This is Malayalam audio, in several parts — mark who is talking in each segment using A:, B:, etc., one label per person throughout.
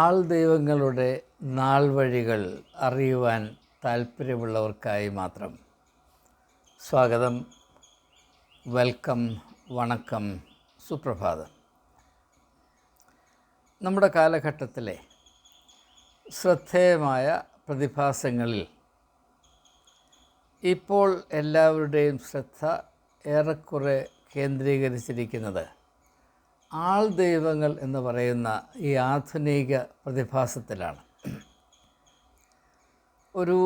A: ആൾ ദൈവങ്ങളുടെ നാൾ വഴികൾ അറിയുവാൻ താല്പര്യമുള്ളവർക്കായി മാത്രം. സ്വാഗതം, വെൽക്കം, വണക്കം, സുപ്രഭാതം. നമ്മുടെ കാലഘട്ടത്തിലെ ശ്രദ്ധേയമായ പ്രതിഭാസങ്ങളിൽ ഇപ്പോൾ എല്ലാവരുടെയും ശ്രദ്ധ ഏറെക്കുറെ കേന്ദ്രീകരിച്ചിരിക്കുന്നത് ആൾ ദൈവങ്ങൾ എന്ന് പറയുന്ന ഈ ആധുനിക പ്രതിഭാസത്തിലാണ്. ഒരു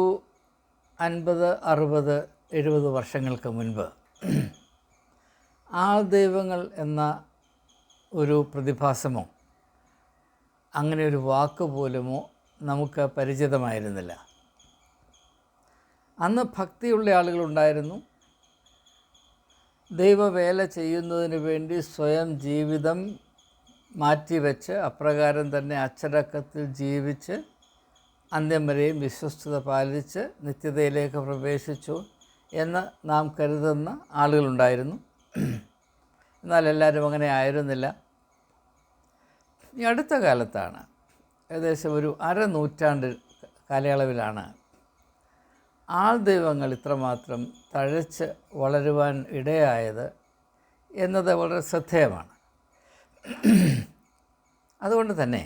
A: 50, 60, 70 വർഷങ്ങൾക്ക് മുൻപ് ആൾ ദൈവങ്ങൾ എന്ന ഒരു പ്രതിഭാസമോ അങ്ങനെ ഒരു വാക്ക് പോലുമോ നമുക്ക് പരിചിതമായിരുന്നില്ല. അന്ന് ഭക്തിയുള്ള ആളുകളുണ്ടായിരുന്നു. ദൈവവേല ചെയ്യുന്നതിന് വേണ്ടി സ്വയം ജീവിതം മാറ്റിവെച്ച് അപ്രകാരം തന്നെ അച്ചടക്കത്തിൽ ജീവിച്ച് അന്ത്യം വരെയും വിശ്വസ്തത പാലിച്ച് നിത്യതയിലേക്ക് പ്രവേശിച്ചു എന്ന് നാം കരുതുന്ന ആളുകളുണ്ടായിരുന്നു. എന്നാൽ എല്ലാവരും അങ്ങനെ ആയിരുന്നില്ല. ഈ അടുത്ത കാലത്താണ്, ഏകദേശം ഒരു അരനൂറ്റാണ്ട് കാലയളവിലാണ് ആൾ ദൈവങ്ങൾ ഇത്രമാത്രം തഴച്ച് വളരുവാൻ ഇടയായത് എന്നത് വളരെ ശ്രദ്ധേയമാണ്. അതുകൊണ്ട് തന്നെ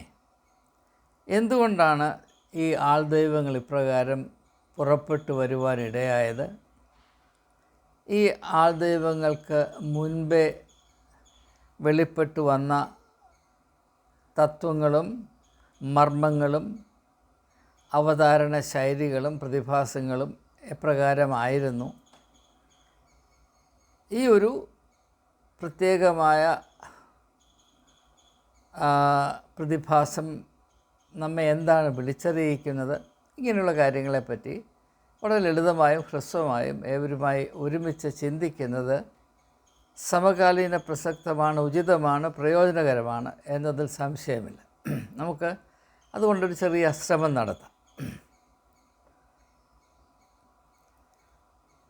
A: എന്തുകൊണ്ടാണ് ഈ ആൾ ദൈവങ്ങൾ ഇപ്രകാരം പുറപ്പെട്ടു വരുവാൻ ഇടയായത്? ഈ ആൾ ദൈവങ്ങൾക്ക് മുൻപേ വെളിപ്പെട്ടു വന്ന തത്വങ്ങളും മർമ്മങ്ങളും അവതാരണ ശൈലികളും പ്രതിഭാസങ്ങളും എപ്രകാരമായിരുന്നു? ഈ ഒരു പ്രത്യേകമായ പ്രതിഭാസം നമ്മെ എന്താണ് വിളിച്ചറിയിക്കുന്നത്? ഇങ്ങനെയുള്ള കാര്യങ്ങളെപ്പറ്റി വളരെ ലളിതമായും ഹ്രസ്വമായും ഏവരുമായി ഒരുമിച്ച് ചിന്തിക്കുന്നത് സമകാലീന പ്രസക്തമാണ്, ഉചിതമാണ്, പ്രയോജനകരമാണ് എന്നതിൽ സംശയമില്ല. നമുക്ക് അതുകൊണ്ടൊരു ചെറിയ ശ്രമം നടത്താം.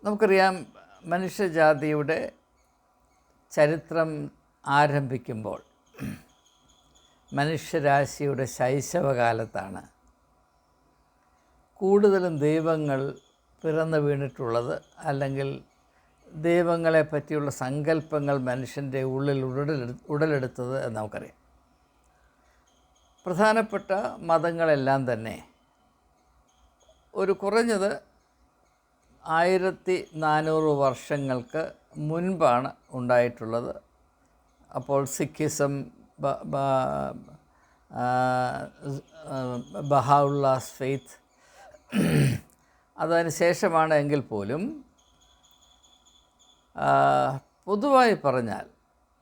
A: നമുക്കറിയാം, മനുഷ്യജാതിയുടെ ചരിത്രം ആരംഭിക്കുമ്പോൾ മനുഷ്യരാശിയുടെ ശൈശവകാലത്താണ് കൂടുതലും ദൈവങ്ങൾ പിറന്നു വീണിട്ടുള്ളത്. അല്ലെങ്കിൽ ദൈവങ്ങളെ പറ്റിയുള്ള സങ്കല്പങ്ങൾ മനുഷ്യൻ്റെ ഉള്ളിൽ ഉടലെടുത്തത് എന്ന് നമുക്കറിയാം. പ്രധാനപ്പെട്ട മതങ്ങളെല്ലാം തന്നെ ഒരു കുറഞ്ഞത് 1400 വർഷങ്ങൾക്ക് മുൻപാണ് ഉണ്ടായിട്ടുള്ളത്. അപ്പോൾ സിഖിസം, ബഹാഉല്ലാസ് ഫെയ്ത്ത് അതിന് ശേഷമാണ്. എങ്കിൽ പോലും പൊതുവായി പറഞ്ഞാൽ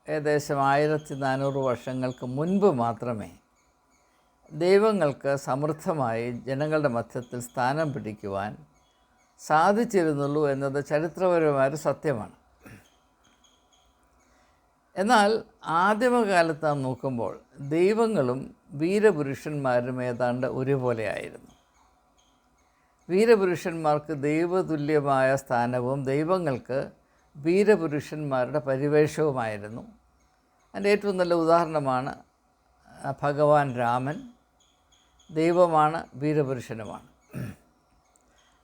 A: ഏകദേശം 1400 വർഷങ്ങൾക്ക് മുൻപ് മാത്രമേ ദൈവങ്ങൾക്ക് സമൃദ്ധമായി ജനങ്ങളുടെ മധ്യത്തിൽ സ്ഥാനം പിടിക്കുവാൻ സാധിച്ചിരുന്നുള്ളൂ എന്നത് ചരിത്രപരമായൊരു സത്യമാണ്. എന്നാൽ ആദിമകാലത്ത് നാം നോക്കുമ്പോൾ ദൈവങ്ങളും വീരപുരുഷന്മാരും ഏതാണ്ട് ഒരുപോലെയായിരുന്നു. വീരപുരുഷന്മാർക്ക് ദൈവതുല്യമായ സ്ഥാനവും ദൈവങ്ങൾക്ക് വീരപുരുഷന്മാരുടെ പരിവേഷവുമായിരുന്നു. അതിൻ്റെ ഏറ്റവും നല്ല ഉദാഹരണമാണ് ഭഗവാൻ രാമൻ. ദൈവമാണ്, വീരപുരുഷനുമാണ്.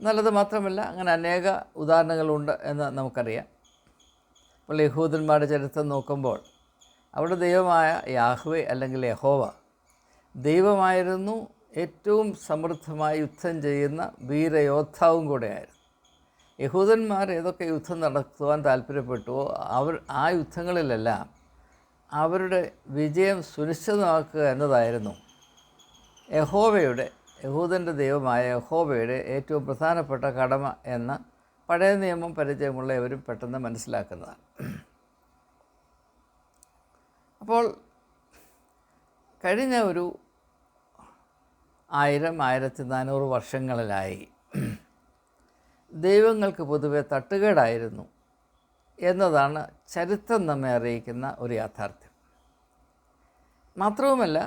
A: എന്നുള്ളത് മാത്രമല്ല, അങ്ങനെ അനേക ഉദാഹരണങ്ങളുണ്ട് എന്ന് നമുക്കറിയാം. അപ്പോൾ യഹൂദന്മാരുടെ ചരിത്രം നോക്കുമ്പോൾ അവിടെ ദൈവമായ യാഹ്വേ അല്ലെങ്കിൽ യഹോവ ദൈവമായിരുന്നു, ഏറ്റവും സമൃദ്ധമായി യുദ്ധം ചെയ്യുന്ന വീരയോദ്ധാവും കൂടെയായിരുന്നു. യഹൂദന്മാർ ഏതൊക്കെ യുദ്ധം നടത്തുവാൻ താല്പര്യപ്പെട്ടുവോ ആ യുദ്ധങ്ങളിലെല്ലാം അവരുടെ വിജയം സുനിശ്ചിതമാക്കുക എന്നതായിരുന്നു യഹൂദൻ്റെ ദൈവമായ യഹോവയുടെ ഏറ്റവും പ്രധാനപ്പെട്ട കടമ എന്ന് പഴയ നിയമം പരിചയമുള്ളവരും പെട്ടെന്ന് മനസ്സിലാക്കുന്നതാണ്. അപ്പോൾ കഴിഞ്ഞ ഒരു 1000-1400 വർഷങ്ങളിലായി ദൈവങ്ങൾക്ക് പൊതുവെ തട്ടുകേടായിരുന്നു എന്നതാണ് ചരിത്രം നമ്മെ അറിയിക്കുന്ന ഒരു യാഥാർത്ഥ്യം. മാത്രവുമല്ല,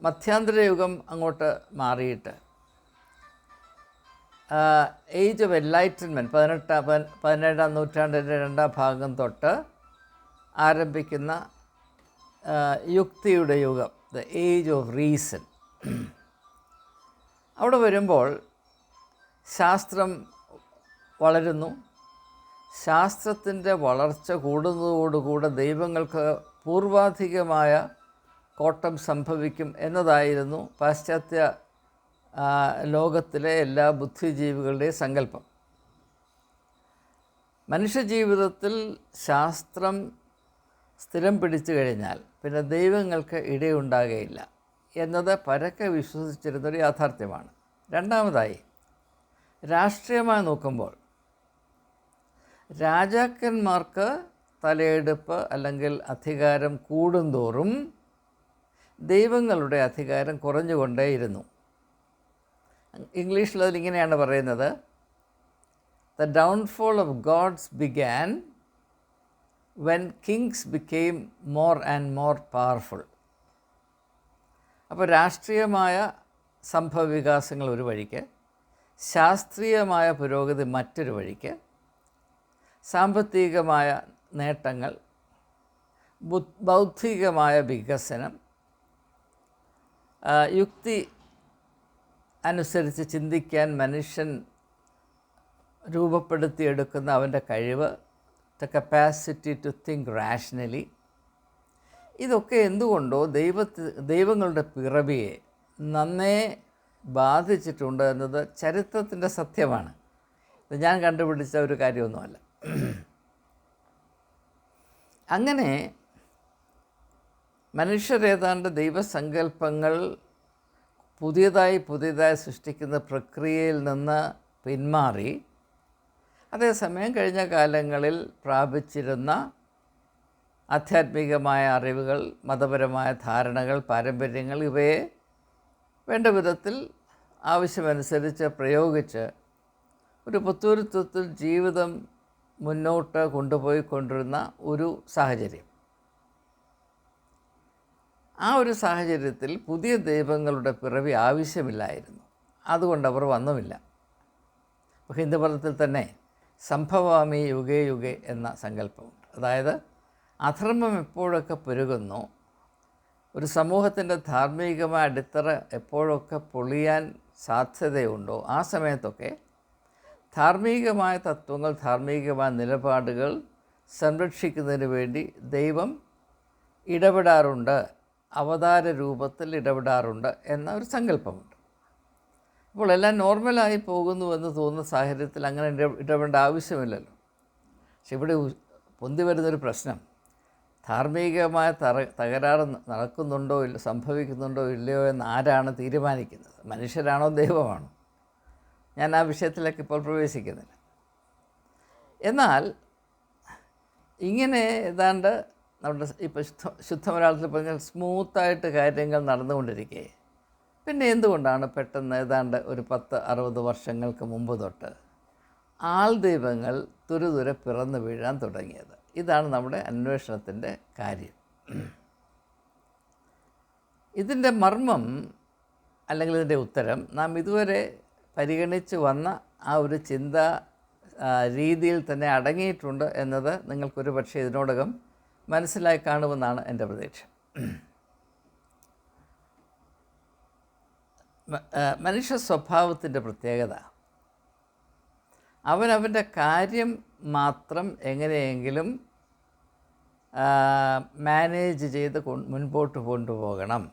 A: മധ്യാന്തരയുഗം അങ്ങോട്ട് മാറിയിട്ട് ഏജ് ഓഫ് എൻലൈറ്റൻമെൻറ്റ് 17-ാം നൂറ്റാണ്ടിൻ്റെ രണ്ടാം ഭാഗം തൊട്ട് ആരംഭിക്കുന്ന യുക്തിയുടെ യുഗം, ദ ഏജ് ഓഫ് റീസൺ. അവിടെ വരുമ്പോൾ ശാസ്ത്രം വളരുന്നു. ശാസ്ത്രത്തിൻ്റെ വളർച്ച കൂടുന്നതോടുകൂടെ ദൈവങ്ങൾക്ക് പൂർവാധികമായ കോട്ടം സംഭവിക്കും എന്നതായിരുന്നു പാശ്ചാത്യ ലോകത്തിലെ എല്ലാ ബുദ്ധിജീവികളുടെയും സങ്കല്പം. മനുഷ്യജീവിതത്തിൽ ശാസ്ത്രം സ്ഥിരം പിടിച്ചു കഴിഞ്ഞാൽ പിന്നെ ദൈവങ്ങൾക്ക് ഇടയുണ്ടാകുകയില്ല എന്നത് പരക്കെ വിശ്വസിച്ചിരുന്നൊരു യാഥാർത്ഥ്യമാണ്. രണ്ടാമതായി, രാഷ്ട്രീയമായി നോക്കുമ്പോൾ രാജാക്കന്മാർക്ക് തലയെടുപ്പ് അല്ലെങ്കിൽ അധികാരം കൂടുന്തോറും ദൈവങ്ങളുടെ അധികാരം കുറഞ്ഞുകൊണ്ടേയിരുന്നു. ഇംഗ്ലീഷിൽ അതിലിങ്ങനെയാണ് പറയുന്നത്, the downfall of gods began when kings became more and more powerful. അപ്പോൾ രാഷ്ട്രീയമായ സംഭവവികാസങ്ങൾ ഒരു വഴിക്ക്, ശാസ്ത്രീയമായ പുരോഗതി മറ്റൊരു വഴിക്ക്, സാമ്പത്തികമായ നേട്ടങ്ങൾ, ബൗദ്ധികമായ വികസനം, യുക്തി അനുസരിച്ച് ചിന്തിക്കാൻ മനുഷ്യൻ രൂപപ്പെടുത്തിയെടുക്കുന്ന അവൻ്റെ കഴിവ്, the capacity to think rationally, ഇതൊക്കെ എന്തുകൊണ്ടോ ദൈവങ്ങളുടെ പിറവിയെ നന്നേ ബാധിച്ചിട്ടുണ്ട് എന്നത് ചരിത്രത്തിൻ്റെ സത്യമാണ്. ഇത് ഞാൻ കണ്ടുപിടിച്ച ഒരു കാര്യമൊന്നുമല്ല. അങ്ങനെ മനുഷ്യരേതാണ്ട് ദൈവസങ്കല്പങ്ങൾ പുതിയതായി സൃഷ്ടിക്കുന്ന പ്രക്രിയയിൽ നിന്ന് പിന്മാറി, അതേസമയം കഴിഞ്ഞ കാലങ്ങളിൽ പ്രാപിച്ചിരുന്ന ആധ്യാത്മികമായ അറിവുകൾ, മതപരമായ ധാരണകൾ, പാരമ്പര്യങ്ങൾ, ഇവയെ വേണ്ട വിധത്തിൽ ആവശ്യമനുസരിച്ച് പ്രയോഗിച്ച് ഒരു പുത്തൂരുത്വത്തിൽ ജീവിതം മുന്നോട്ട് കൊണ്ടുപോയിക്കൊണ്ടിരുന്ന ഒരു സാഹചര്യം. ആ ഒരു സാഹചര്യത്തിൽ പുതിയ ദൈവങ്ങളുടെ പിറവി ആവശ്യമില്ലായിരുന്നു. അതുകൊണ്ട് അവർ വന്നുമില്ല. ഇപ്പോൾ ഹിന്ദുമതത്തിൽ തന്നെ സംഭവാമി യുഗേ യുഗേ എന്ന സങ്കല്പമുണ്ട്. അതായത് അധർമ്മം എപ്പോഴൊക്കെ പെരുകുന്നു, ഒരു സമൂഹത്തിൻ്റെ ധാർമ്മികമായ അടിത്തറ എപ്പോഴൊക്കെ പൊളിയാൻ സാധ്യതയുണ്ടോ, ആ സമയത്തൊക്കെ ധാർമ്മികമായ തത്വങ്ങൾ, ധാർമ്മികമായ നിലപാടുകൾ സംരക്ഷിക്കുന്നതിന് വേണ്ടി ദൈവം ഇടപെടാറുണ്ട്, അവതാര രൂപത്തിൽ ഇടപെടാറുണ്ട് എന്ന ഒരു സങ്കല്പമുണ്ട്. അപ്പോൾ എല്ലാം നോർമലായി പോകുന്നുവെന്ന് തോന്നുന്ന സാഹചര്യത്തിൽ അങ്ങനെ ഇടപെടേണ്ട ആവശ്യമില്ലല്ലോ. പക്ഷെ ഇവിടെ പൊന്തി വരുന്നൊരു പ്രശ്നം, ധാർമ്മികമായ തകരാറ് നടക്കുന്നുണ്ടോ സംഭവിക്കുന്നുണ്ടോ ഇല്ലയോ എന്ന് ആരാണ് തീരുമാനിക്കുന്നത്? മനുഷ്യരാണോ ദൈവമാണോ? ഞാൻ ആ വിഷയത്തിലേക്ക് ഇപ്പോൾ പ്രവേശിക്കുന്നില്ല. എന്നാൽ ഇങ്ങനെ ഏതാണ്ട് നമ്മുടെ ഇപ്പോൾ ശുദ്ധ മലയാളത്തിൽ പറഞ്ഞാൽ സ്മൂത്തായിട്ട് കാര്യങ്ങൾ നടന്നുകൊണ്ടിരിക്കെ പിന്നെ എന്തുകൊണ്ടാണ് പെട്ടെന്ന് ഏതാണ്ട് ഒരു 10-60 വർഷങ്ങൾക്ക് മുമ്പ് തൊട്ട് ആൾ ദൈവങ്ങൾ തുരുതുരെ പിറന്നു വീഴാൻ തുടങ്ങിയത്? ഇതാണ് നമ്മുടെ അന്വേഷണത്തിൻ്റെ കാര്യം. ഇതിൻ്റെ മർമ്മം അല്ലെങ്കിൽ ഇതിൻ്റെ ഉത്തരം നാം ഇതുവരെ പരിഗണിച്ച് വന്ന ആ ഒരു ചിന്താ രീതിയിൽ തന്നെ അടങ്ങിയിട്ടുണ്ട് എന്നത് നിങ്ങൾക്കൊരു പക്ഷേ ഇതിനോടകം മനസ്സിലായി കാണുമെന്നാണ് എൻ്റെ പ്രതീക്ഷ. മനുഷ്യ സ്വഭാവത്തിൻ്റെ പ്രത്യേകത അവനവൻ്റെ കാര്യം മാത്രം എങ്ങനെയെങ്കിലും മാനേജ് ചെയ്ത് മുൻപോട്ട് കൊണ്ടുപോകണം.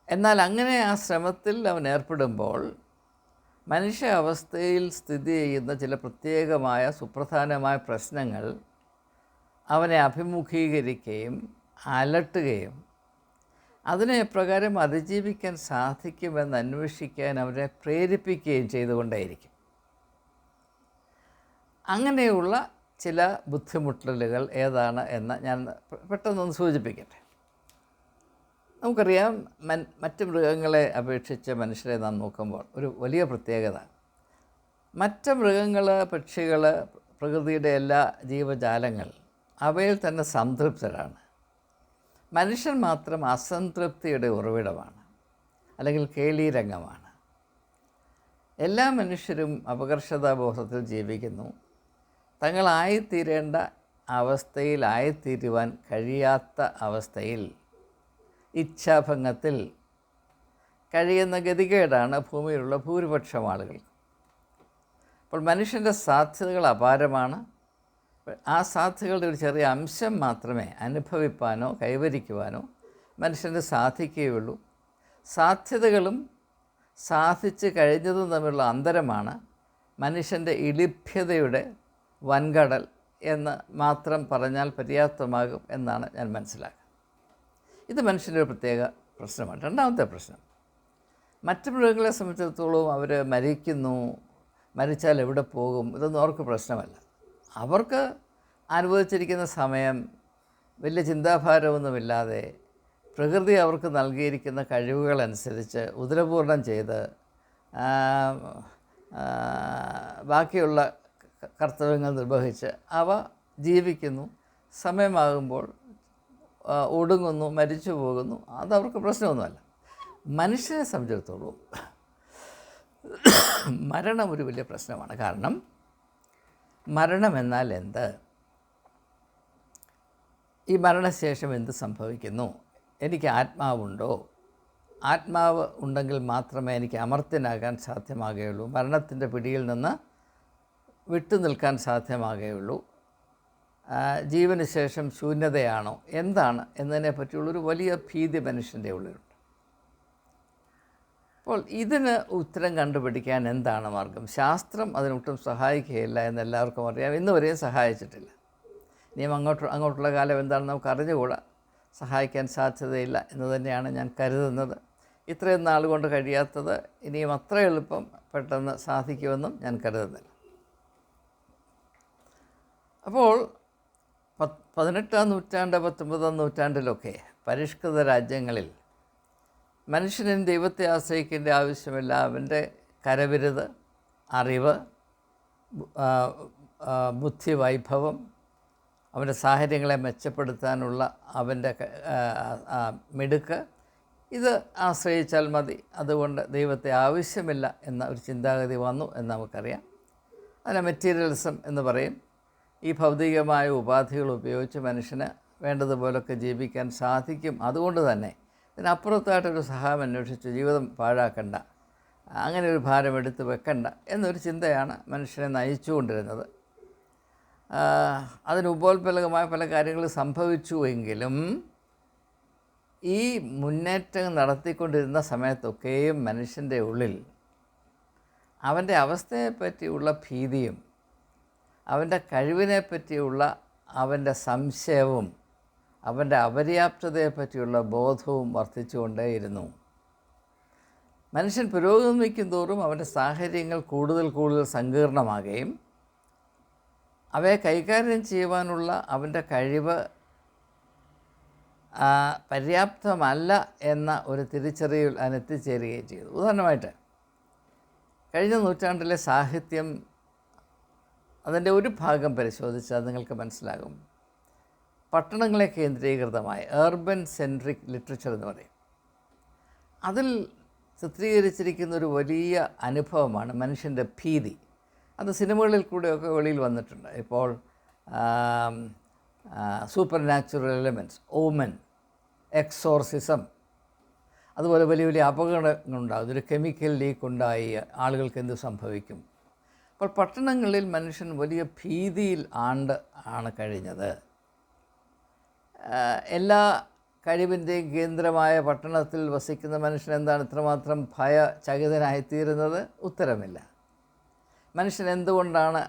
A: എന്നാൽ അങ്ങനെ ആ ശ്രമത്തിൽ അവൻ ഏർപ്പെടുമ്പോൾ മനുഷ്യ അവസ്ഥയിൽ സ്ഥിതി ചെയ്യുന്ന ചില പ്രത്യേകമായ സുപ്രധാനമായ പ്രശ്നങ്ങൾ അവനെ അഭിമുഖീകരിക്കുകയും അലട്ടുകയും അതിനെ എപ്രകാരം അതിജീവിക്കാൻ സാധിക്കുമെന്ന് അന്വേഷിക്കാൻ അവരെ പ്രേരിപ്പിക്കുകയും ചെയ്തുകൊണ്ടേയിരിക്കും. അങ്ങനെയുള്ള ചില ബുദ്ധിമുട്ടലുകൾ ഏതാണ് എന്ന് ഞാൻ പെട്ടെന്നൊന്ന് സൂചിപ്പിക്കട്ടെ. നമുക്കറിയാം, മറ്റ് മൃഗങ്ങളെ അപേക്ഷിച്ച് മനുഷ്യരെ നാം നോക്കുമ്പോൾ ഒരു വലിയ പ്രത്യേകത, മറ്റ് മൃഗങ്ങൾ, പക്ഷികൾ, പ്രകൃതിയുടെ എല്ലാ ജീവജാലങ്ങൾ അവയിൽ തന്നെ സംതൃപ്തരാണ്. മനുഷ്യൻ മാത്രം അസംതൃപ്തിയുടെ ഉറവിടമാണ്, അല്ലെങ്കിൽ കേളീരംഗമാണ്. എല്ലാ മനുഷ്യരും അപകർഷതാബോധത്തിൽ ജീവിക്കുന്നു. തങ്ങളായിത്തീരേണ്ട അവസ്ഥയിലായിത്തീരുവാൻ കഴിയാത്ത അവസ്ഥയിൽ, ഇച്ഛാഭംഗത്തിൽ കഴിയുന്ന ഗതികേടാണ് ഭൂമിയിലുള്ള ഭൂരിപക്ഷം ആളുകൾ. അപ്പോൾ മനുഷ്യൻ്റെ സാധ്യതകൾ അപാരമാണ്. ആ സാധ്യതകളുടെ ഒരു ചെറിയ അംശം മാത്രമേ അനുഭവിപ്പാനോ കൈവരിക്കുവാനോ മനുഷ്യന് സാധിക്കുകയുള്ളൂ. സാധ്യതകളും സാധിച്ചു കഴിഞ്ഞതും തമ്മിലുള്ള അന്തരമാണ് മനുഷ്യൻ്റെ ഇളിഭ്യതയുടെ വൻകടൽ എന്ന് മാത്രം പറഞ്ഞാൽ പര്യാപ്തമാകും എന്നാണ് ഞാൻ മനസ്സിലാക്കുക. ഇത് മനുഷ്യൻ്റെ ഒരു പ്രത്യേക പ്രശ്നമാണ്. രണ്ടാമത്തെ പ്രശ്നം, മറ്റ് മൃഗങ്ങളെ സംബന്ധിച്ചിടത്തോളം അവർ മരിക്കുന്നു, മരിച്ചാൽ എവിടെ പോകും, ഇതൊന്നും അവർക്ക് പ്രശ്നമല്ല. അവർക്ക് അനുഭവിച്ചിരിക്കുന്ന സമയം വലിയ ചിന്താഭാരമൊന്നുമില്ലാതെ പ്രകൃതി അവർക്ക് നൽകിയിരിക്കുന്ന കഴിവുകളനുസരിച്ച് ഉദരപൂർണം ചെയ്ത് ബാക്കിയുള്ള കർത്തവ്യങ്ങൾ നിർവഹിച്ച് അവ ജീവിക്കുന്നു. സമയമാകുമ്പോൾ ഒടുങ്ങുന്നു, മരിച്ചു പോകുന്നു. അതവർക്ക് പ്രശ്നമൊന്നുമല്ല. മനുഷ്യനെ സംബന്ധിച്ചിടത്തോളം മരണം ഒരു വലിയ പ്രശ്നമാണ്. കാരണം മരണം എന്നാൽ എന്ത്? ഈ മരണശേഷം എന്ത് സംഭവിക്കുന്നു? എനിക്ക് ആത്മാവുണ്ടോ? ആത്മാവ് ഉണ്ടെങ്കിൽ മാത്രമേ എനിക്ക് അമർത്യനാകാൻ സാധ്യമാകുകയുള്ളൂ. മരണത്തിൻ്റെ പിടിയിൽ നിന്ന് വിട്ടു നിൽക്കാൻ സാധ്യമാകുകയുള്ളൂ. ജീവന് ശേഷം ശൂന്യതയാണോ എന്താണ് എന്നതിനെ പറ്റിയുള്ളൊരു വലിയ ഭീതി മനുഷ്യൻ്റെ ഉള്ളിലുണ്ട്. അപ്പോൾ ഇതിന് ഉത്തരം കണ്ടുപിടിക്കാൻ എന്താണ് മാർഗം? ശാസ്ത്രം അതിനൊട്ടും സഹായിക്കുകയില്ല എന്നെല്ലാവർക്കും അറിയാം. ഇന്നുവരെയും സഹായിച്ചിട്ടില്ല. ഇനിയും അങ്ങോട്ടുള്ള കാലം എന്താണെന്ന് നമുക്ക് അറിഞ്ഞുകൂടാ. സഹായിക്കാൻ സാധ്യതയില്ല എന്ന് തന്നെയാണ് ഞാൻ കരുതുന്നത്. ഇത്രയും നാൾ കൊണ്ട് കഴിയാത്തത് ഇനിയും അത്ര എളുപ്പം പെട്ടെന്ന് സാധിക്കുമെന്നും ഞാൻ കരുതുന്നില്ല. അപ്പോൾ 18-ാം നൂറ്റാണ്ട് 19-ാം നൂറ്റാണ്ടിലൊക്കെ പരിഷ്കൃത രാജ്യങ്ങളിൽ മനുഷ്യന് ദൈവത്തെ ആശ്രയിക്കേണ്ട ആവശ്യമില്ല. അവൻ്റെ കരവിരുത്, അറിവ്, ബുദ്ധിവൈഭവം, അവൻ്റെ സാഹചര്യങ്ങളെ മെച്ചപ്പെടുത്താനുള്ള അവൻ്റെ മിടുക്ക്, ഇത് ആശ്രയിച്ചാൽ മതി. അതുകൊണ്ട് ദൈവത്തെ ആവശ്യമില്ല എന്ന ഒരു ചിന്താഗതി വന്നു എന്ന് നമുക്കറിയാം. അതിനെ മെറ്റീരിയലിസം എന്ന് പറയും. ഈ ഭൗതികമായ ഉപാധികൾ ഉപയോഗിച്ച് മനുഷ്യന് വേണ്ടതുപോലൊക്കെ ജീവിക്കാൻ സാധിക്കും. അതുകൊണ്ട് തന്നെ ഇതിനപ്പുറത്തായിട്ടൊരു സഹായം അന്വേഷിച്ച് ജീവിതം പാഴാക്കണ്ട, അങ്ങനെ ഒരു ഭാരം എടുത്ത് വെക്കണ്ട എന്നൊരു ചിന്തയാണ് മനുഷ്യനെ നയിച്ചുകൊണ്ടിരുന്നത്. അതിന് ഉപോത്ബലകമായ പല കാര്യങ്ങൾ സംഭവിച്ചുവെങ്കിലും ഈ മുന്നേറ്റം നടത്തിക്കൊണ്ടിരുന്ന സമയത്തൊക്കെയും മനുഷ്യൻ്റെ ഉള്ളിൽ അവൻ്റെ അവസ്ഥയെപ്പറ്റിയുള്ള ഭീതിയും അവൻ്റെ കഴിവിനെ പറ്റിയുള്ള അവൻ്റെ സംശയവും അവൻ്റെ അപര്യാപ്തതയെപ്പറ്റിയുള്ള ബോധവും വർദ്ധിച്ചുകൊണ്ടേയിരുന്നു. മനുഷ്യൻ പുരോഗമിക്കും തോറും അവൻ്റെ സാഹചര്യങ്ങൾ കൂടുതൽ കൂടുതൽ സങ്കീർണമാകുകയും അവയെ കൈകാര്യം ചെയ്യുവാനുള്ള അവൻ്റെ കഴിവ് പര്യാപ്തമല്ല എന്ന ഒരു തിരിച്ചറിവിൽ അതിനെത്തിച്ചേരുകയും ചെയ്തു. ഉദാഹരണമായിട്ട് കഴിഞ്ഞ നൂറ്റാണ്ടിലെ സാഹിത്യം, അതിൻ്റെ ഒരു ഭാഗം പരിശോധിച്ചാൽ നിങ്ങൾക്ക് മനസ്സിലാകും. പട്ടണങ്ങളെ കേന്ദ്രീകൃതമായ അർബൻ സെൻട്രിക് ലിറ്ററേച്ചർ എന്ന് പറയും. അതിൽ ചിത്രീകരിച്ചിരിക്കുന്ന ഒരു വലിയ അനുഭവമാണ് മനുഷ്യൻ്റെ ഭീതി. അത് സിനിമകളിൽ കൂടെയൊക്കെ വെളിയിൽ വന്നിട്ടുണ്ട്. ഇപ്പോൾ സൂപ്പർ നാച്ചുറൽ എലിമെൻറ്റ്സ്, ഓമൻ, എക്സോർസിസം, അതുപോലെ വലിയ വലിയ അപകടങ്ങളുണ്ടാകും. ഒരു കെമിക്കൽ ലീക്ക് ഉണ്ടായി ആളുകൾക്ക് എന്ത് സംഭവിക്കും? അപ്പോൾ പട്ടണങ്ങളിൽ മനുഷ്യൻ വലിയ ഭീതിയിൽ ആണ് കഴിഞ്ഞത്. എല്ലാ കഴിവിൻ്റെയും കേന്ദ്രമായ പട്ടണത്തിൽ വസിക്കുന്ന മനുഷ്യൻ എന്താണ് ഇത്രമാത്രം ഭയചകിതനായിത്തീരുന്നത്? ഉത്തരമില്ല. മനുഷ്യൻ എന്തുകൊണ്ടാണ്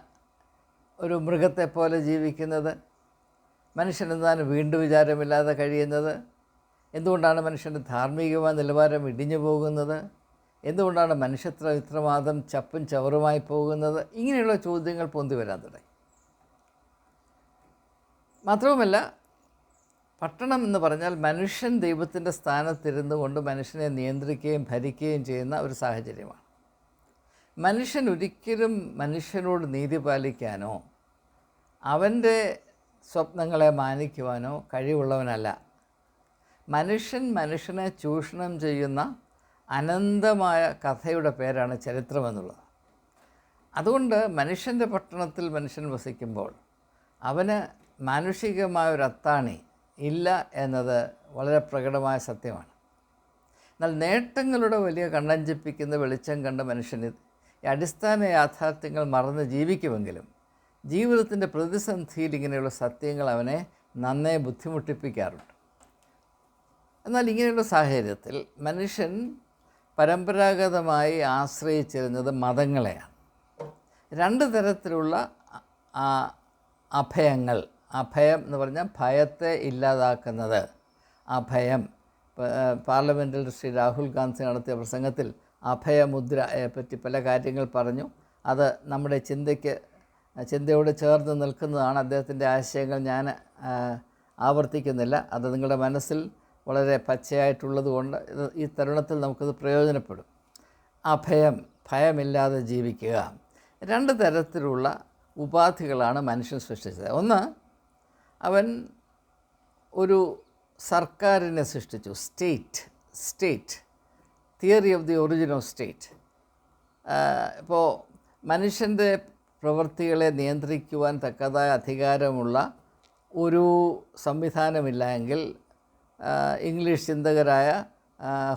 A: ഒരു മൃഗത്തെപ്പോലെ ജീവിക്കുന്നത്? മനുഷ്യൻ എന്താണ് വീണ്ടും വിചാരമില്ലാതെ കഴിയുന്നത്? എന്തുകൊണ്ടാണ് മനുഷ്യൻ്റെ ധാർമ്മികമായ നിലവാരം ഇടിഞ്ഞു പോകുന്നത്? എന്തുകൊണ്ടാണ് മനുഷ്യത്വം ഇത്രമാത്രം ചപ്പും ചവറുമായി പോകുന്നത്? ഇങ്ങനെയുള്ള ചോദ്യങ്ങൾ പൊന്തി വരാൻ തുടങ്ങി. മാത്രവുമല്ല, പട്ടണം എന്ന് പറഞ്ഞാൽ മനുഷ്യൻ ദൈവത്തിൻ്റെ സ്ഥാനത്തിരുന്നു കൊണ്ട് മനുഷ്യനെ നിയന്ത്രിക്കുകയും ഭരിക്കുകയും ചെയ്യുന്ന ഒരു സാഹചര്യമാണ്. മനുഷ്യൻ ഒരിക്കലും മനുഷ്യനോട് നീതി പാലിക്കാനോ അവൻ്റെ സ്വപ്നങ്ങളെ മാനിക്കുവാനോ കഴിവുള്ളവനല്ല. മനുഷ്യൻ മനുഷ്യനെ ചൂഷണം ചെയ്യുന്ന അനന്തമായ കഥയുടെ പേരാണ് ചരിത്രമെന്നുള്ളത്. അതുകൊണ്ട് മനുഷ്യൻ്റെ പട്ടണത്തിൽ മനുഷ്യൻ വസിക്കുമ്പോൾ അവന് മാനുഷികമായ ഒരു അത്താണി ഇല്ല എന്നത് വളരെ പ്രകടമായ സത്യമാണ്. എന്നാൽ നേട്ടങ്ങളുടെ വലിയ കണ്ണഞ്ചിപ്പിക്കുന്ന വെളിച്ചം കണ്ട മനുഷ്യന് ഈ അടിസ്ഥാന യാഥാർത്ഥ്യങ്ങൾ മറന്ന് ജീവിക്കുമെങ്കിലും ജീവിതത്തിൻ്റെ പ്രതിസന്ധിയിൽ ഇങ്ങനെയുള്ള സത്യങ്ങൾ അവനെ നന്നേ ബുദ്ധിമുട്ടിപ്പിക്കാറുണ്ട്. എന്നാൽ ഇങ്ങനെയുള്ള സാഹചര്യത്തിൽ മനുഷ്യൻ പരമ്പരാഗതമായി ആശ്രയിച്ചിരുന്നത് മതങ്ങളെയാണ്. രണ്ട് തരത്തിലുള്ള അഭയങ്ങൾ, അഭയം എന്ന് പറഞ്ഞാൽ ഭയത്തെ ഇല്ലാതാക്കുന്നത്, അഭയം. പാർലമെൻറ്റിൽ ശ്രീ രാഹുൽ ഗാന്ധി നടത്തിയ പ്രസംഗത്തിൽ അഭയമുദ്രയെ പറ്റി പല കാര്യങ്ങൾ പറഞ്ഞു. അത് നമ്മുടെ ചിന്തയോട് ചേർന്ന് നിൽക്കുന്നതാണ്. അദ്ദേഹത്തിൻ്റെ ആശയങ്ങൾ ഞാൻ ആവർത്തിക്കുന്നില്ല. അത് നിങ്ങളുടെ മനസ്സിൽ വളരെ പച്ചയായിട്ടുള്ളത് കൊണ്ട് ഈ തരുണത്തിൽ നമുക്കത് പ്രയോജനപ്പെടും. അഭയം, ഭയമില്ലാതെ ജീവിക്കുക. രണ്ട് തരത്തിലുള്ള ഉപാധികളാണ് മനുഷ്യൻ സൃഷ്ടിച്ചത്. ഒന്ന്, അവൻ ഒരു സർക്കാരിനെ സൃഷ്ടിച്ചു, state theory of the origin of state. ഇപ്പോൾ മനുഷ്യൻ്റെ പ്രവൃത്തികളെ നിയന്ത്രിക്കുവാൻ തക്കതായ അധികാരമുള്ള ഒരു സംവിധാനമില്ല എങ്കിൽ ഇംഗ്ലീഷ് ചിന്തകരായ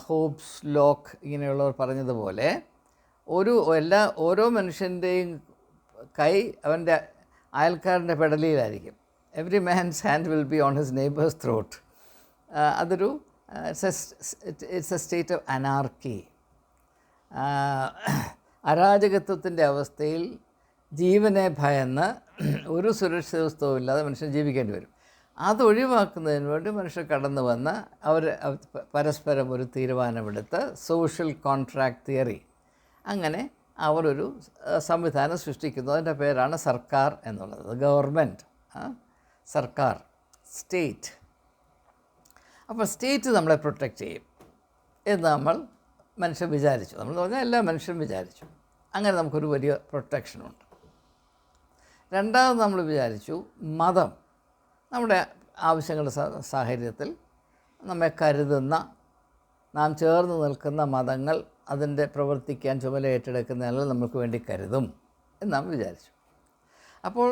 A: ഹോബ്സ്, ലോക്ക് ഇങ്ങനെയുള്ളവർ പറഞ്ഞതുപോലെ ഓരോ മനുഷ്യൻ്റെയും കൈ അവൻ്റെ അയൽക്കാരൻ്റെ പെടലിയിലായിരിക്കും. Every man's hand will be on his neighbour's throat. അതൊരു it's a state of anarchy. അരാജകത്വത്തിൻ്റെ അവസ്ഥയിൽ ജീവനെ ഭയന്ന് ഒരു സുരക്ഷിതത്വവും ഇല്ലാതെ മനുഷ്യൻ ജീവിക്കേണ്ടി വരും. അതൊഴിവാക്കുന്നതിന് വേണ്ടി മനുഷ്യർ കടന്നു വന്ന് അവർ പരസ്പരം ഒരു തീരുമാനമെടുത്ത് സോഷ്യൽ കോൺട്രാക്ട് തിയറി, അങ്ങനെ അവരൊരു സംവിധാനം സൃഷ്ടിക്കുന്നു. അതിൻ്റെ പേരാണ് സർക്കാർ എന്നുള്ളത്. ഗവൺമെൻറ്, സർക്കാർ, സ്റ്റേറ്റ്. അപ്പോൾ സ്റ്റേറ്റ് നമ്മളെ പ്രൊട്ടക്റ്റ് ചെയ്യും എന്ന് മനുഷ്യൻ വിചാരിച്ചു. നമ്മൾ പറഞ്ഞാൽ എല്ലാ മനുഷ്യരും വിചാരിച്ചു. അങ്ങനെ നമുക്കൊരു വലിയ പ്രൊട്ടക്ഷനുണ്ട്. രണ്ടാമത് നമ്മൾ വിചാരിച്ചു മതം നമ്മുടെ ആവശ്യങ്ങളുടെ സാഹചര്യത്തിൽ നമ്മെ കരുതുന്ന, നാം ചേർന്ന് നിൽക്കുന്ന മതങ്ങൾ അതിൻ്റെ പ്രവർത്തിക്കാൻ ചുമല ഏറ്റെടുക്കുന്നതിനാൽ നമുക്ക് വേണ്ടി കരുതും എന്ന് നാം വിചാരിച്ചു. അപ്പോൾ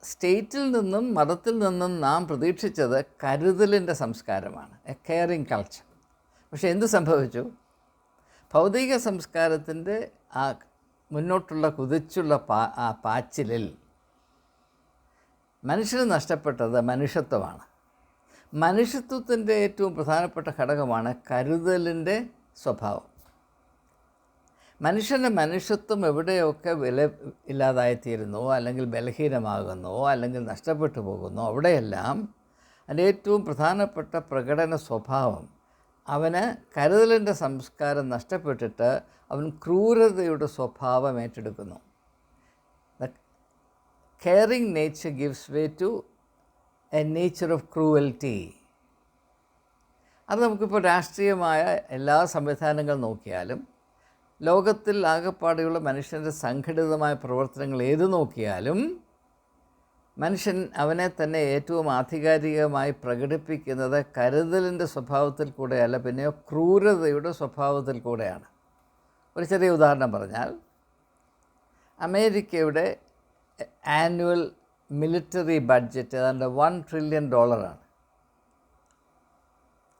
A: സ്റ്റേറ്റിൽ നിന്നും മതത്തിൽ നിന്നും നാം പ്രതീക്ഷിച്ചത് കരുതലിൻ്റെ സംസ്കാരമാണ്, എ കെയറിങ് കൾച്ചർ. പക്ഷേ എന്ത് സംഭവിച്ചു? ഭൗതിക സംസ്കാരത്തിൻ്റെ ആ മുന്നോട്ടുള്ള കുതിച്ചുള്ള പാച്ചിലിൽ മനുഷ്യന് നഷ്ടപ്പെട്ടത് മനുഷ്യത്വമാണ്. മനുഷ്യത്വത്തിൻ്റെ ഏറ്റവും പ്രധാനപ്പെട്ട ഘടകമാണ് കരുതലിൻ്റെ സ്വഭാവം. മനുഷ്യൻ്റെ മനുഷ്യത്വം എവിടെയൊക്കെ വില ഇല്ലാതായിത്തീരുന്നോ അല്ലെങ്കിൽ ബലഹീനമാകുന്നോ അല്ലെങ്കിൽ നഷ്ടപ്പെട്ടു പോകുന്നോ അവിടെയെല്ലാം അതിൻ്റെ ഏറ്റവും പ്രധാനപ്പെട്ട പ്രകടന സ്വഭാവം അവന് കരുതലിൻ്റെ സംസ്കാരം നഷ്ടപ്പെട്ടിട്ട് അവൻ ക്രൂരതയുടെ സ്വഭാവം ഏറ്റെടുക്കുന്നു. Caring nature gives way to a nature of cruelty. അത് നമുക്കിപ്പോൾ രാഷ്ട്രീയമായ എല്ലാ സംവിധാനങ്ങളും നോക്കിയാലും ലോകത്തിൽ ആകെപ്പാടെയുള്ള മനുഷ്യൻ്റെ സംഘടിതമായ പ്രവർത്തനങ്ങൾ ഏത് നോക്കിയാലും മനുഷ്യൻ അവനെ തന്നെ ഏറ്റവും ആധികാരികമായി പ്രകടിപ്പിക്കുന്നത് കരുതലിൻ്റെ സ്വഭാവത്തിൽ കൂടെയല്ല, പിന്നെയോ ക്രൂരതയുടെ സ്വഭാവത്തിൽ കൂടെയാണ്. ഒരു ചെറിയ ഉദാഹരണം പറഞ്ഞാൽ, അമേരിക്കയുടെ ആനുവൽ മിലിറ്ററി ബഡ്ജറ്റ് ഏതാണ്ട് $1 trillion.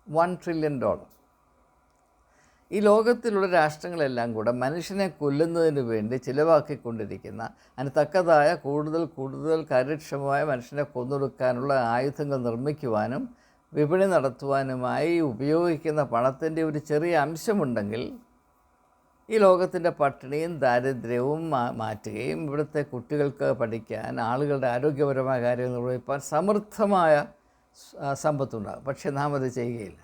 A: $1 trillion. ഈ ലോകത്തിലുള്ള രാഷ്ട്രങ്ങളെല്ലാം കൂടെ മനുഷ്യനെ കൊല്ലുന്നതിന് വേണ്ടി ചിലവാക്കിക്കൊണ്ടിരിക്കുന്ന അതിന് തക്കതായ കൂടുതൽ കാര്യക്ഷമമായ മനുഷ്യനെ കൊന്നൊടുക്കാനുള്ള ആയുധങ്ങൾ നിർമ്മിക്കുവാനും വിപണി നടത്തുവാനുമായി ഉപയോഗിക്കുന്ന പണത്തിൻ്റെ ഒരു ചെറിയ അംശമുണ്ടെങ്കിൽ ഈ ലോകത്തിൻ്റെ പട്ടിണിയും ദാരിദ്ര്യവും മാറ്റുകയും ഇവിടുത്തെ കുട്ടികൾക്ക് പഠിക്കാൻ, ആളുകളുടെ ആരോഗ്യപരമായ കാര്യങ്ങൾ നിർവഹിക്കാൻ സമൃദ്ധമായ സമ്പത്തുണ്ടാകും. പക്ഷേ നാം അത് ചെയ്യുകയില്ല.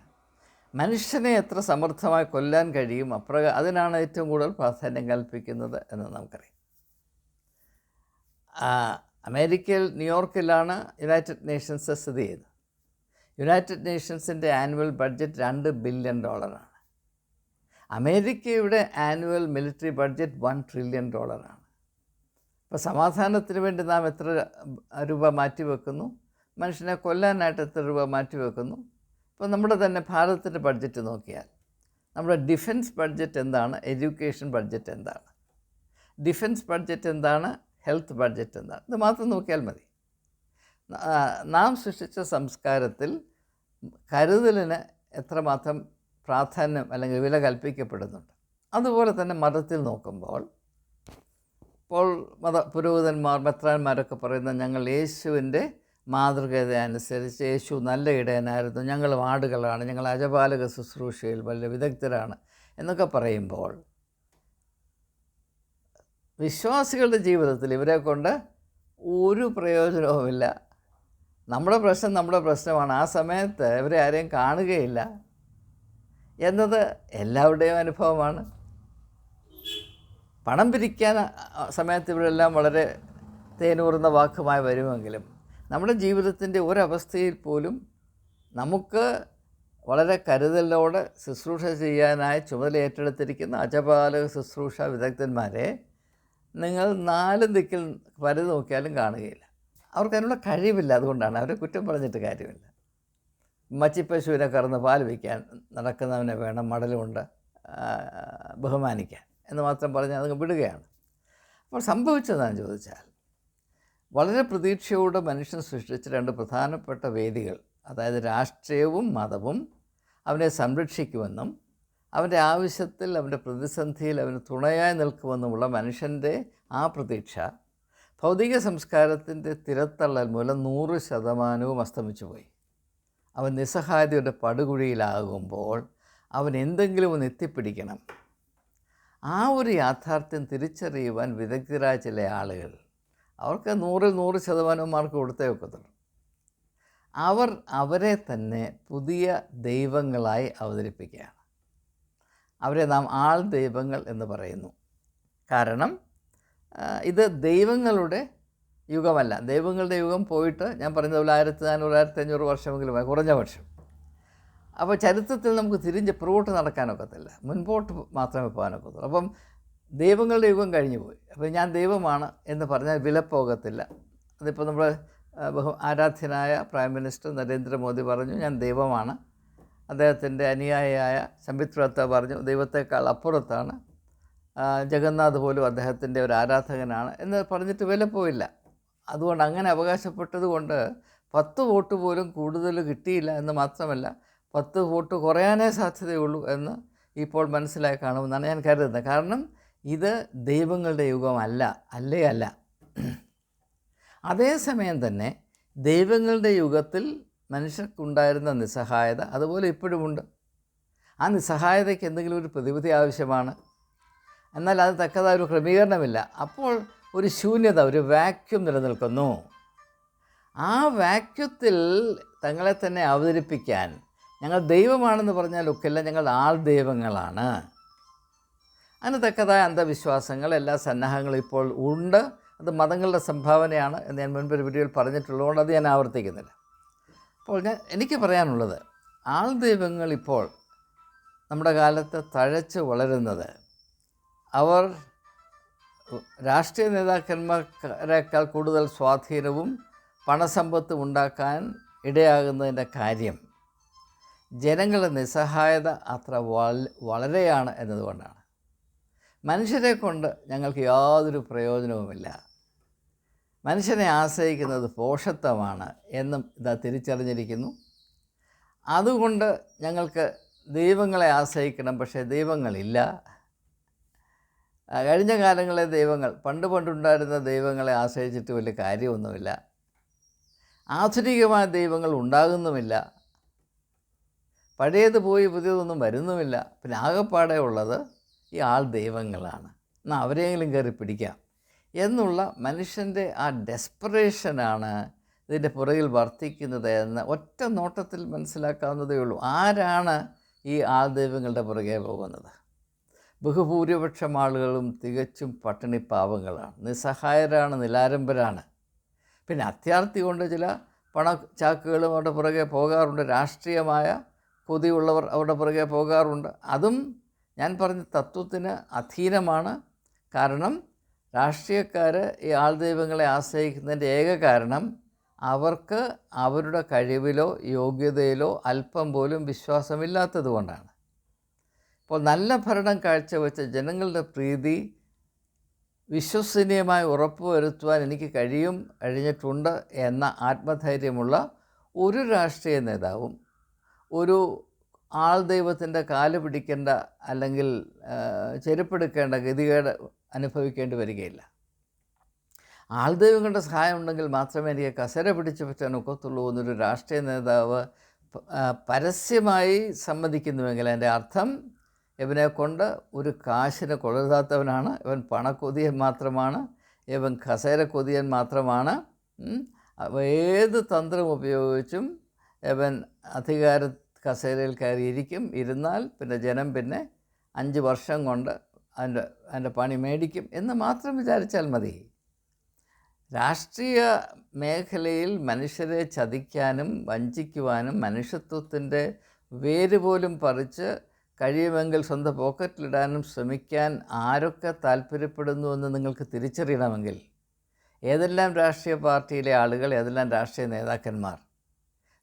A: മനുഷ്യനെ എത്ര സമൃദ്ധമായി കൊല്ലാൻ കഴിയും അതിനാണ് ഏറ്റവും കൂടുതൽ പ്രാധാന്യം കൽപ്പിക്കുന്നത് എന്ന് നമുക്കറിയാം. അമേരിക്കയിൽ ന്യൂയോർക്കിലാണ് യുണൈറ്റഡ് നേഷൻസ് സ്ഥിതി ചെയ്യുന്നത്. യുണൈറ്റഡ് നേഷൻസിൻ്റെ ആനുവൽ ബഡ്ജറ്റ് $2 billion. അമേരിക്കയുടെ ആനുവൽ മിലിറ്ററി ബഡ്ജറ്റ് $1 trillion. അപ്പോൾ സമാധാനത്തിന് വേണ്ടി നാം എത്ര രൂപ മാറ്റിവെക്കുന്നു, മനുഷ്യനെ കൊല്ലാനായിട്ട് എത്ര രൂപ മാറ്റിവെക്കുന്നു. ഇപ്പോൾ നമ്മുടെ തന്നെ ഭാരതത്തിൻ്റെ ബഡ്ജറ്റ് നോക്കിയാൽ നമ്മുടെ ഡിഫൻസ് ബഡ്ജറ്റ് എന്താണ്, എഡ്യൂക്കേഷൻ ബഡ്ജറ്റ് എന്താണ്, ഡിഫൻസ് ബഡ്ജറ്റ് എന്താണ്, ഹെൽത്ത് ബഡ്ജറ്റ് എന്താണ്, ഇത് മാത്രം നോക്കിയാൽ മതി. നാം സൃഷ്ടിച്ച സംസ്കാരത്തിൽ കരുതലിന് എത്രമാത്രം പ്രാധാന്യം അല്ലെങ്കിൽ വില കൽപ്പിക്കപ്പെടുന്നുണ്ട്. അതുപോലെ തന്നെ മതത്തിൽ നോക്കുമ്പോൾ ഇപ്പോൾ പുരോഹിതന്മാർ മെത്രാന്മാരൊക്കെ പറയുന്ന ഞങ്ങൾ യേശുവിൻ്റെ മാതൃകത അനുസരിച്ച് യേശു നല്ല ഇടയനായിരുന്നു, ഞങ്ങൾ ആടുകളാണ്, ഞങ്ങൾ അജപാലക ശുശ്രൂഷയിൽ വലിയ വിദഗ്ധരാണ് എന്നൊക്കെ പറയുമ്പോൾ വിശ്വാസികളുടെ ജീവിതത്തിൽ ഇവരെ കൊണ്ട് ഒരു പ്രയോജനവുമില്ല. നമ്മുടെ പ്രശ്നമാണ്. ആ സമയത്ത് ഇവരെ ആരെയും കാണുകയില്ല എന്നത് എല്ലാവരുടെയും അനുഭവമാണ്. പണം പിരിക്കാൻ സമയത്ത് ഇവരെല്ലാം വളരെ തേനൂറുന്ന വാക്കുമായി വരുമെങ്കിലും നമ്മുടെ ജീവിതത്തിൻ്റെ ഒരവസ്ഥയിൽ പോലും നമുക്ക് വളരെ കരുതലോടെ ശുശ്രൂഷ ചെയ്യാനായി ചുമതല ഏറ്റെടുത്തിരിക്കുന്ന അജപാലക ശുശ്രൂഷ വിദഗ്ധന്മാരെ നിങ്ങൾ 4 ദിക്കിൽ പരതി നോക്കിയാലും കാണുകയില്ല. അവർക്കതിനുള്ള കഴിവില്ല. അതുകൊണ്ടാണ് അവരെ കുറ്റം പറഞ്ഞിട്ട് കാര്യമില്ല. മച്ചിപ്പശുവിനെ കറന്ന് പാൽ വയ്ക്കാൻ നടക്കുന്നവനെ വേണം മടലുകൊണ്ട് ബഹുമാനിക്കാൻ എന്ന് മാത്രം പറഞ്ഞ് അതങ്ങ് വിടുകയാണ്. അപ്പോൾ സംഭവിച്ചതെന്ന് ചോദിച്ചാൽ വളരെ പ്രതീക്ഷയോടെ മനുഷ്യൻ സൃഷ്ടിച്ച 2 പ്രധാനപ്പെട്ട വേദികൾ, അതായത് രാഷ്ട്രീയവും മതവും അവനെ സംരക്ഷിക്കുമെന്നും അവൻ്റെ ആവശ്യത്തിൽ അവൻ്റെ പ്രതിസന്ധിയിൽ അവന് തുണയായി നിൽക്കുമെന്നുമുള്ള മനുഷ്യൻ്റെ ആ പ്രതീക്ഷ ഭൗതിക സംസ്കാരത്തിൻ്റെ തിരത്തള്ളൽ മൂലം 100% അസ്തമിച്ചു പോയി. അവൻ നിസ്സഹായതയുടെ പടുകുഴിയിലാകുമ്പോൾ അവൻ എന്തെങ്കിലും ഒന്ന് എത്തിപ്പിടിക്കണം. ആ ഒരു യാഥാർത്ഥ്യം തിരിച്ചറിയുവാൻ വിദഗ്ധരായ ചില ആളുകൾ, അവർക്ക് 100% മാർക്ക് കൊടുത്തേ ഒക്കത്തുള്ളൂ. അവരെ തന്നെ പുതിയ ദൈവങ്ങളായി അവതരിപ്പിക്കുകയാണ്. അവരെ നാം ആൾ ദൈവങ്ങൾ എന്ന് പറയുന്നു. കാരണം ഇത് ദൈവങ്ങളുടെ യുഗമല്ല. ദൈവങ്ങളുടെ യുഗം പോയിട്ട് ഞാൻ പറഞ്ഞതുപോലെ 1400-1500 വർഷമെങ്കിലും കുറഞ്ഞ വർഷം. അപ്പോൾ ചരിത്രത്തിൽ നമുക്ക് തിരിഞ്ഞ് പുറകോട്ട് നടക്കാനൊക്കത്തില്ല, മുൻപോട്ട് മാത്രമേ പോകാനൊക്കത്തുള്ളൂ. അപ്പം ദൈവങ്ങളുടെ യുഗം കഴിഞ്ഞു പോയി. അപ്പോൾ ഞാൻ ദൈവമാണ് എന്ന് പറഞ്ഞാൽ വിലപ്പോകത്തില്ല. അതിപ്പോൾ നമ്മൾ ആരാധ്യനായ പ്രൈം മിനിസ്റ്റർ നരേന്ദ്രമോദി പറഞ്ഞു ഞാൻ ദൈവമാണ്. അദ്ദേഹത്തിൻ്റെ അനുയായിയായ സംബിത് പത്ര പറഞ്ഞു ദൈവത്തെക്കാൾ അപ്പുറത്താണ്. ജഗന്നാഥ് പോലും അദ്ദേഹത്തിൻ്റെ ഒരു ആരാധകനാണ് എന്ന് പറഞ്ഞിട്ട് വില പോയില്ല. അതുകൊണ്ട് അങ്ങനെ അവകാശപ്പെട്ടത് കൊണ്ട് 10 വോട്ട് പോലും കൂടുതൽ കിട്ടിയില്ല എന്ന് മാത്രമല്ല 10 വോട്ട് കുറയാനേ സാധ്യതയുള്ളൂ എന്ന് ഇപ്പോൾ മനസ്സിലായി കാണുമെന്നാണ് ഞാൻ കരുതുന്നത്. കാരണം ഇത് ദൈവങ്ങളുടെ യുഗമല്ല, അല്ല. അതേസമയം തന്നെ ദൈവങ്ങളുടെ യുഗത്തിൽ മനുഷ്യർക്കുണ്ടായിരുന്ന നിസ്സഹായത അതുപോലെ ഇപ്പോഴുമുണ്ട്. ആ നിസ്സഹായതയ്ക്ക് എന്തെങ്കിലും ഒരു പ്രതിവിധി ആവശ്യമാണ്. എന്നാൽ അത് തക്കതായ ഒരു ക്രമീകരണമില്ല. അപ്പോൾ ഒരു ശൂന്യത, ഒരു വാക്യൂം നിലനിൽക്കുന്നു. ആ വാക്യൂത്തിൽ തങ്ങളെ തന്നെ അവതരിപ്പിക്കാൻ ഞങ്ങൾ ദൈവമാണെന്ന് പറഞ്ഞാൽ ഒക്കില്ല, ഞങ്ങൾ ആൾ ദൈവങ്ങളാണ്. അതിന് തക്കതായ അന്ധവിശ്വാസങ്ങൾ, എല്ലാ സന്നാഹങ്ങളും ഇപ്പോൾ ഉണ്ട്. അത് മതങ്ങളുടെ സംഭാവനയാണ് എന്ന് ഞാൻ മുൻപൊരു വീഡിയോയിൽ പറഞ്ഞിട്ടുള്ളതുകൊണ്ട് അത് ഞാൻ ആവർത്തിക്കുന്നില്ല. അപ്പോൾ എനിക്ക് പറയാനുള്ളത്, ആൾ ദൈവങ്ങൾ ഇപ്പോൾ നമ്മുടെ കാലത്ത് തഴച്ച് വളരുന്നത് അവർ രാഷ്ട്രീയ നേതാക്കന്മാരെക്കാൾ കൂടുതൽ സ്വാധീനവും പണസമ്പത്തും ഉണ്ടാക്കാൻ ഇടയാകുന്നതിൻ്റെ കാര്യം ജനങ്ങളുടെ നിസ്സഹായത അത്ര വളരെയാണ് എന്നതുകൊണ്ടാണ്. മനുഷ്യരെ കൊണ്ട് ഞങ്ങൾക്ക് യാതൊരു പ്രയോജനവുമില്ല, മനുഷ്യനെ ആശ്രയിക്കുന്നത് പോഷത്വമാണ് എന്നും ഇതാ തിരിച്ചറിഞ്ഞിരിക്കുന്നു. അതുകൊണ്ട് ഞങ്ങൾക്ക് ദൈവങ്ങളെ ആശ്രയിക്കണം, പക്ഷേ ദൈവങ്ങളില്ല. കഴിഞ്ഞ കാലങ്ങളിലെ ദൈവങ്ങൾ പണ്ടുണ്ടായിരുന്ന ദൈവങ്ങളെ ആശ്രയിച്ചിട്ട് വലിയ കാര്യമൊന്നുമില്ല. ആധുനികമായ ദൈവങ്ങൾ ഉണ്ടാകുന്നുമില്ല. പഴയത് പോയി പുതിയതൊന്നും വരുന്നുമില്ല. പിന്നെ ആകെപ്പാടെ ഉള്ളത് ഈ ആൾ ദൈവങ്ങളാണ്. എന്നാൽ അവരെയെങ്കിലും കയറി പിടിക്കാം എന്നുള്ള മനുഷ്യൻ്റെ ആ ഡെസ്പറേഷനാണ് ഇതിൻ്റെ പുറകിൽ വർദ്ധിക്കുന്നത് എന്ന് ഒറ്റ നോട്ടത്തിൽ മനസ്സിലാക്കാവുന്നതേ ഉള്ളൂ. ആരാണ് ഈ ആൾ ദൈവങ്ങളുടെ പുറകെ പോകുന്നത്? ബഹുഭൂരിപക്ഷം ആളുകളും തികച്ചും പട്ടിണി പാവങ്ങളാണ്, നിസ്സഹായരാണ്, നിലാരംബരാണ്. പിന്നെ അത്യാർത്ഥി കൊണ്ട് ചില പണച്ചാക്കുകളും അവരുടെ പുറകെ പോകാറുണ്ട്. രാഷ്ട്രീയമായ കൊതിയുള്ളവർ അവരുടെ പുറകെ പോകാറുണ്ട്. അതും ഞാൻ പറഞ്ഞ തത്വത്തിന് അധീനമാണ്. കാരണം രാഷ്ട്രീയക്കാർ ഈ ആൾ ദൈവങ്ങളെ ആശ്രയിക്കുന്നതിൻ്റെ ഏക കാരണം അവർക്ക് അവരുടെ കഴിവിലോ യോഗ്യതയിലോ അല്പം പോലും വിശ്വാസമില്ലാത്തത് കൊണ്ടാണ്. ഇപ്പോൾ നല്ല ഭരണം കാഴ്ചവെച്ച ജനങ്ങളുടെ പ്രീതി വിശ്വസനീയമായി ഉറപ്പുവരുത്തുവാൻ എനിക്ക് കഴിഞ്ഞിട്ടുണ്ട് എന്ന ആത്മധൈര്യമുള്ള ഒരു രാഷ്ട്രീയ നേതാവും ഒരു ആൾ ദൈവത്തിൻ്റെ കാല് പിടിക്കേണ്ട അല്ലെങ്കിൽ ചെരുപ്പെടുക്കേണ്ട ഗതികേട് അനുഭവിക്കേണ്ടി വരികയില്ല. ആൾ ദൈവങ്ങളുടെ സഹായം ഉണ്ടെങ്കിൽ മാത്രമേ എനിക്ക് കസേര പിടിച്ചു പറ്റാൻ ഒക്കത്തുള്ളൂ എന്നൊരു രാഷ്ട്രീയ നേതാവ് പരസ്യമായി സമ്മതിക്കുന്നുവെങ്കിൽ അതിൻ്റെ അർത്ഥം ഇവനെ കൊണ്ട് ഒരു കാശിന് കൊള്ളരുതാത്തവനാണ്, ഇവൻ പണക്കൊതിയൻ മാത്രമാണ്, ഇവൻ കസേര കൊതിയൻ മാത്രമാണ്. ഏത് തന്ത്രം ഉപയോഗിച്ചും ഇവൻ അധികാര കസേരയിൽ കയറിയിരിക്കും. ഇരുന്നാൽ പിന്നെ ജനം പിന്നെ 5 വർഷം കൊണ്ട് അതിൻ്റെ പണി മേടിക്കും എന്ന് മാത്രം വിചാരിച്ചാൽ മതി. രാഷ്ട്രീയ മേഖലയിൽ മനുഷ്യരെ ചതിക്കാനും വഞ്ചിക്കുവാനും മനുഷ്യത്വത്തിൻ്റെ വേര് പോലും പറിച്ച് കഴിയുമെങ്കിൽ സ്വന്തം പോക്കറ്റിലിടാനും ശ്രമിക്കാൻ ആരൊക്കെ താല്പര്യപ്പെടുന്നുവെന്ന് നിങ്ങൾക്ക് തിരിച്ചറിയണമെങ്കിൽ ഏതെല്ലാം രാഷ്ട്രീയ പാർട്ടിയിലെ ആളുകൾ, ഏതെല്ലാം രാഷ്ട്രീയ നേതാക്കന്മാർ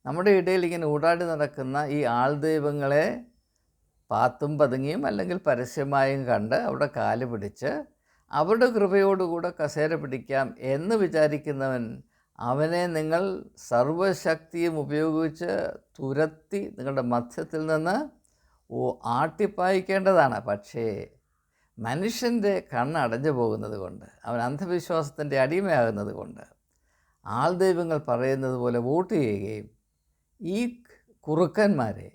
A: നമ്മുടെ ഇടയിൽ ഇങ്ങനെ ഊടാടി നടക്കുന്ന ഈ ആൾ ദൈവങ്ങളെ പാത്തും പതുങ്ങിയും അല്ലെങ്കിൽ പരസ്യമായും കണ്ട് അവിടെ കാല് പിടിച്ച് അവരുടെ കൃപയോടുകൂടെ കസേര പിടിക്കാം എന്ന് വിചാരിക്കുന്നവൻ, അവനെ നിങ്ങൾ സർവശക്തിയും ഉപയോഗിച്ച് തുരത്തി നിങ്ങളുടെ മധ്യത്തിൽ നിന്ന് ആട്ടിപ്പായിക്കേണ്ടതാണ്. പക്ഷേ മനുഷ്യൻ്റെ കണ്ണടഞ്ഞു പോകുന്നത് കൊണ്ട്, അവൻ അന്ധവിശ്വാസത്തിൻ്റെ അടിമയാകുന്നത് കൊണ്ട് ആൾ ദൈവങ്ങൾ പറയുന്നത് പോലെ വോട്ട് ചെയ്യുകയും ഈ കുറുക്കന്മാരെ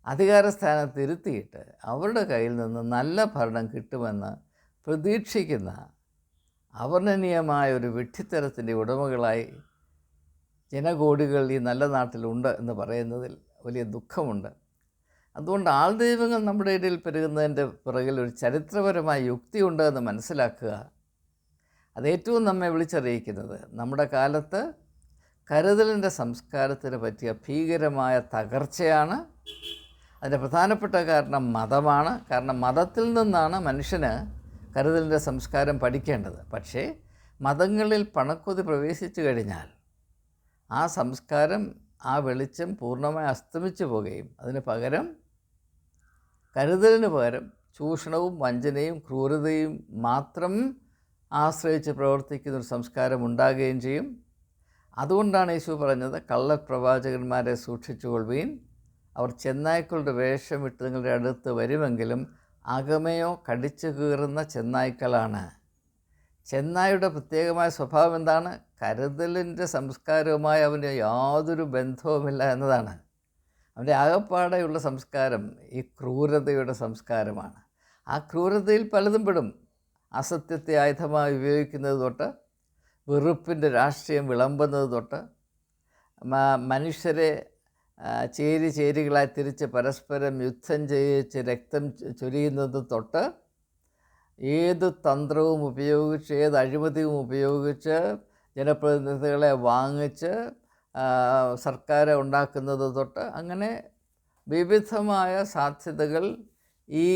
A: അധികാരസ്ഥാനത്ത് ഇരുത്തിയിട്ട് അവരുടെ കയ്യിൽ നിന്ന് നല്ല ഭരണം കിട്ടുമെന്ന് പ്രതീക്ഷിക്കുന്ന അവർണ്ണനീയമായ ഒരു വിഡ്ഢിത്തരത്തിൻ്റെ ഉടമകളായി ജനകോടികൾ ഈ നല്ല നാട്ടിലുണ്ട് എന്ന് പറയുന്നതിൽ വലിയ ദുഃഖമുണ്ട്. അതുകൊണ്ട് ആൾ ദൈവങ്ങൾ നമ്മുടെ ഇടയിൽ പെരുകുന്നതിൻ്റെ പിറകിൽ ഒരു ചരിത്രപരമായ യുക്തിയുണ്ട് എന്ന് മനസ്സിലാക്കുക. അതേറ്റവും നമ്മെ വിളിച്ചറിയിക്കുന്നത് നമ്മുടെ കാലത്ത് കരുതലിൻ്റെ സംസ്കാരത്തിന് പറ്റിയ ഭീകരമായ തകർച്ചയാണ്. അതിൻ്റെ പ്രധാനപ്പെട്ട കാരണം മതമാണ്. കാരണം മതത്തിൽ നിന്നാണ് മനുഷ്യന് കരുതലിൻ്റെ സംസ്കാരം പഠിക്കേണ്ടത്. പക്ഷേ മതങ്ങളിൽ പണക്കൊതി പ്രവേശിച്ചു കഴിഞ്ഞാൽ ആ സംസ്കാരം, ആ വെളിച്ചം പൂർണ്ണമായി അസ്തമിച്ചു പോകുകയും അതിന് പകരം കരുതലിന് പകരം ചൂഷണവും വഞ്ചനയും ക്രൂരതയും മാത്രം ആശ്രയിച്ച് പ്രവർത്തിക്കുന്നൊരു സംസ്കാരം ഉണ്ടാകുകയും ചെയ്യും. അതുകൊണ്ടാണ് യേശു പറഞ്ഞത്, കള്ളപ്രവാചകന്മാരെ സൂക്ഷിച്ചുകൊള്ളുവീൻ, അവർ ചെന്നായ്ക്കളുടെ വേഷമിട്ട് നിങ്ങളുടെ അടുത്ത് വരുമെങ്കിലും അകമയോ കടിച്ചു കീറുന്ന ചെന്നായ്ക്കളാണ്. ചെന്നായുടെ പ്രത്യേകമായ സ്വഭാവം എന്താണ്? കരുതലിൻ്റെ സംസ്കാരവുമായി അവന് യാതൊരു ബന്ധവുമില്ല എന്നതാണ്. അവൻ്റെ ആകപ്പാടെയുള്ള സംസ്കാരം ഈ ക്രൂരതയുടെ സംസ്കാരമാണ്. ആ ക്രൂരതയിൽ പലതും പെടും. അസത്യത്തെ ആയുധമായി ഉപയോഗിക്കുന്നത് തൊട്ട് വെറുപ്പിൻ്റെ രാഷ്ട്രീയം വിളമ്പുന്നത് തൊട്ട് മനുഷ്യരെ ചേരികളായി തിരിച്ച് പരസ്പരം യുദ്ധം ചെയ്യിച്ച് രക്തം ചൊരിയുന്നത് തൊട്ട് ഏത് തന്ത്രവും ഉപയോഗിച്ച്, ഏത് അഴിമതിയും ഉപയോഗിച്ച് ജനപ്രതിനിധികളെ വാങ്ങിച്ച് സർക്കാർ ഉണ്ടാക്കുന്നത് തൊട്ട് അങ്ങനെ വിവിധമായ സാധ്യതകൾ ഈ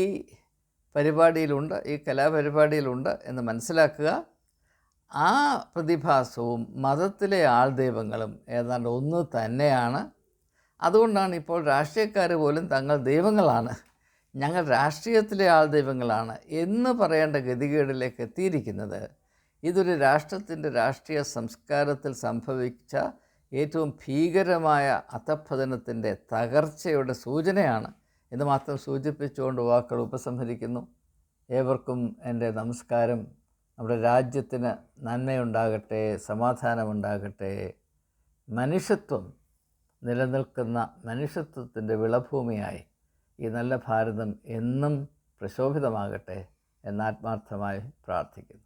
A: പരിപാടിയിലുണ്ട്, ഈ കലാപരിപാടിയിലുണ്ട് എന്ന് മനസ്സിലാക്കുക. ആ പ്രതിഭാസവും മതത്തിലെ ആൾ ദൈവങ്ങളും ഏതാണ്ട് ഒന്ന് തന്നെയാണ്. അതുകൊണ്ടാണ് ഇപ്പോൾ രാഷ്ട്രീയക്കാർ പോലും തങ്ങൾ ദൈവങ്ങളാണ്, ഞങ്ങൾ രാഷ്ട്രീയത്തിലെ ആൾ ദൈവങ്ങളാണ് എന്ന് പറയേണ്ട ഗതികേടിലേക്ക് എത്തിയിരിക്കുന്നത്. ഇതൊരു രാഷ്ട്രത്തിൻ്റെ രാഷ്ട്രീയ സംസ്കാരത്തിൽ സംഭവിച്ച ഏറ്റവും ഭീകരമായ അധഃപതനത്തിൻ്റെ തകർച്ചയുടെ സൂചനയാണ് എന്ന് മാത്രം സൂചിപ്പിച്ചുകൊണ്ട് വാക്കുകൾ ഉപസംഹരിക്കുന്നു. ഏവർക്കും എൻ്റെ നമസ്കാരം. നമ്മുടെ രാജ്യത്തിന് നന്മയുണ്ടാകട്ടെ, സമാധാനമുണ്ടാകട്ടെ. മനുഷ്യത്വം നിലനിൽക്കുന്ന മനുഷ്യത്വത്തിൻ്റെ വിളഭൂമിയായി ഈ നല്ല ഭാരതം എന്നും പ്രശോഭിതമാകട്ടെ എന്നാത്മാർത്ഥമായി പ്രാർത്ഥിക്കുന്നു.